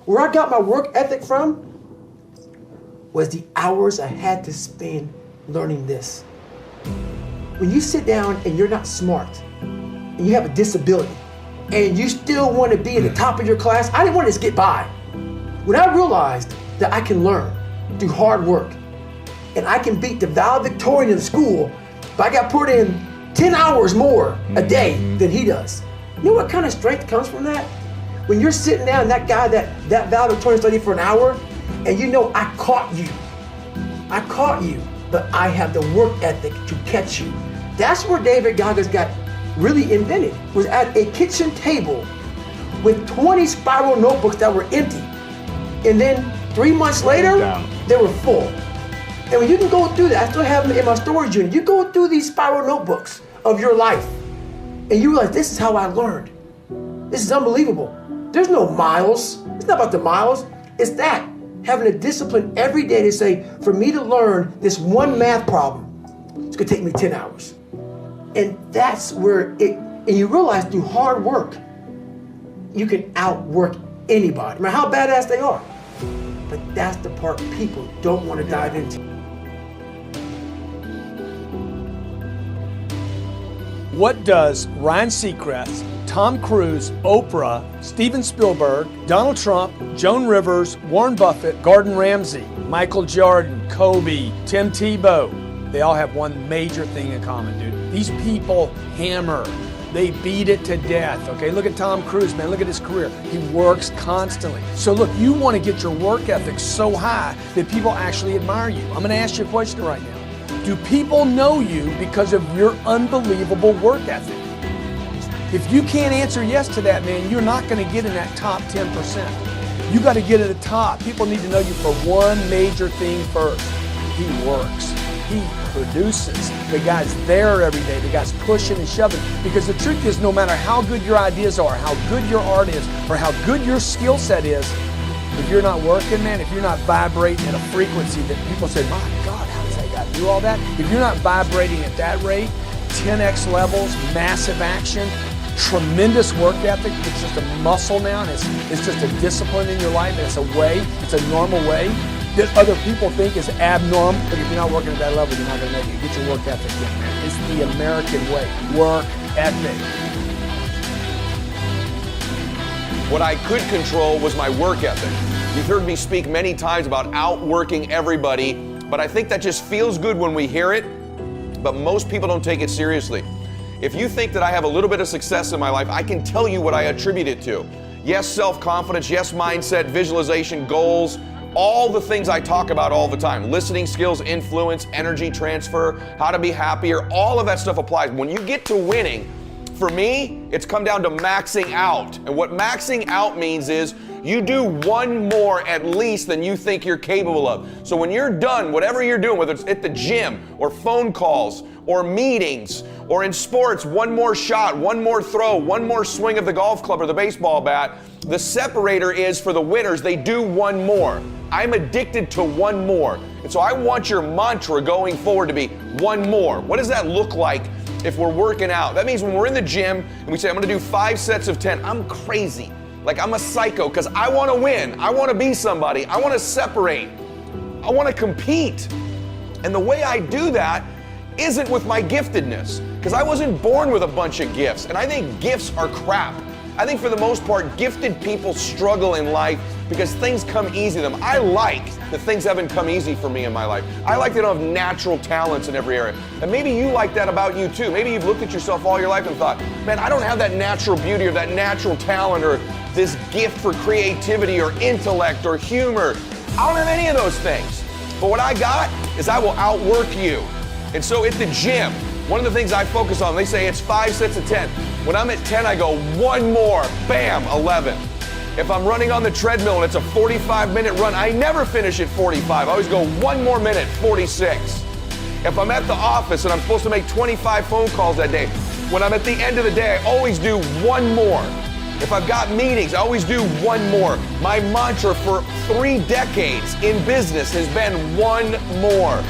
Where I got my work ethic from was the hours I had to spend learning this. When you sit down and you're not smart, and you have a disability, and you still want to be at the top of your class, I didn't want to just get by. When I realized that I can learn through hard work, and I can beat the valedictorian in school, but I got put in 10 hours more a day than he does. You know what kind of strength comes from that? When you're sitting down, that guy that valedictorian studied for an hour, and you know I caught you, but I have the work ethic to catch you. That's where David Goggins got really invented, was at a kitchen table with 20 spiral notebooks that were empty. And then 3 months later, they were full. And when you can go through that, I still have them in my storage unit, you go through these spiral notebooks of your life, and you realize this is how I learned. This is unbelievable. There's no miles. It's not about the miles. It's that, having a discipline every day to say, for me to learn this one math problem, it's gonna take me 10 hours. And that's where and you realize through hard work, you can outwork anybody, no matter how badass they are. But that's the part people don't want to dive into. What does Ryan Seacrest, Tom Cruise, Oprah, Steven Spielberg, Donald Trump, Joan Rivers, Warren Buffett, Gordon Ramsay, Michael Jordan, Kobe, Tim Tebow, they all have one major thing in common, dude. These people hammer. They beat it to death, okay? Look at Tom Cruise, man. Look at his career. He works constantly. So look, you want to get your work ethic so high that people actually admire you. I'm going to ask you a question right now. Do people know you because of your unbelievable work ethic? If you can't answer yes to that, man, you're not going to get in that top 10%. You got to get at the top. People need to know you for one major thing first. He works. He produces. The guy's there every day. The guy's pushing and shoving. Because the truth is, no matter how good your ideas are, how good your art is, or how good your skill set is, if you're not working, man, if you're not vibrating at a frequency that people say, my God, how does that guy do all that? If you're not vibrating at that rate, 10x levels, massive action, tremendous work ethic, it's just a muscle now, and it's just a discipline in your life, and it's a way, it's a normal way that other people think is abnormal, but if you're not working at that level, you're not going to make it. Get your work ethic in, man. It's the American way. Work ethic. What I could control was my work ethic. You've heard me speak many times about outworking everybody, but I think that just feels good when we hear it, but most people don't take it seriously. If you think that I have a little bit of success in my life, I can tell you what I attribute it to. Yes, self-confidence, yes, mindset, visualization, goals, all the things I talk about all the time. Listening skills, influence, energy transfer, how to be happier, all of that stuff applies. When you get to winning, for me, it's come down to maxing out. And what maxing out means is you do one more at least than you think you're capable of. So when you're done, whatever you're doing, whether it's at the gym or phone calls or meetings or in sports, one more shot, one more throw, one more swing of the golf club or the baseball bat, the separator is for the winners, they do one more. I'm addicted to one more. And so I want your mantra going forward to be one more. What does that look like if we're working out? That means when we're in the gym and we say, I'm gonna do 5 sets of 10, I'm crazy. Like I'm a psycho because I want to win. I want to be somebody. I want to separate. I want to compete. And the way I do that isn't with my giftedness, because I wasn't born with a bunch of gifts. And I think gifts are crap. I think for the most part, gifted people struggle in life because things come easy to them. I like that things haven't come easy for me in my life. I like that I don't have natural talents in every area. And maybe you like that about you too. Maybe you've looked at yourself all your life and thought, man, I don't have that natural beauty or that natural talent or this gift for creativity or intellect or humor. I don't have any of those things. But what I got is I will outwork you. And so at the gym, one of the things I focus on, they say it's 5 sets of 10. When I'm at 10, I go one more, bam, 11. If I'm running on the treadmill and it's a 45-minute run, I never finish at 45. I always go one more minute, 46. If I'm at the office and I'm supposed to make 25 phone calls that day, when I'm at the end of the day, I always do one more. If I've got meetings, I always do one more. My mantra for 3 decades in business has been one more.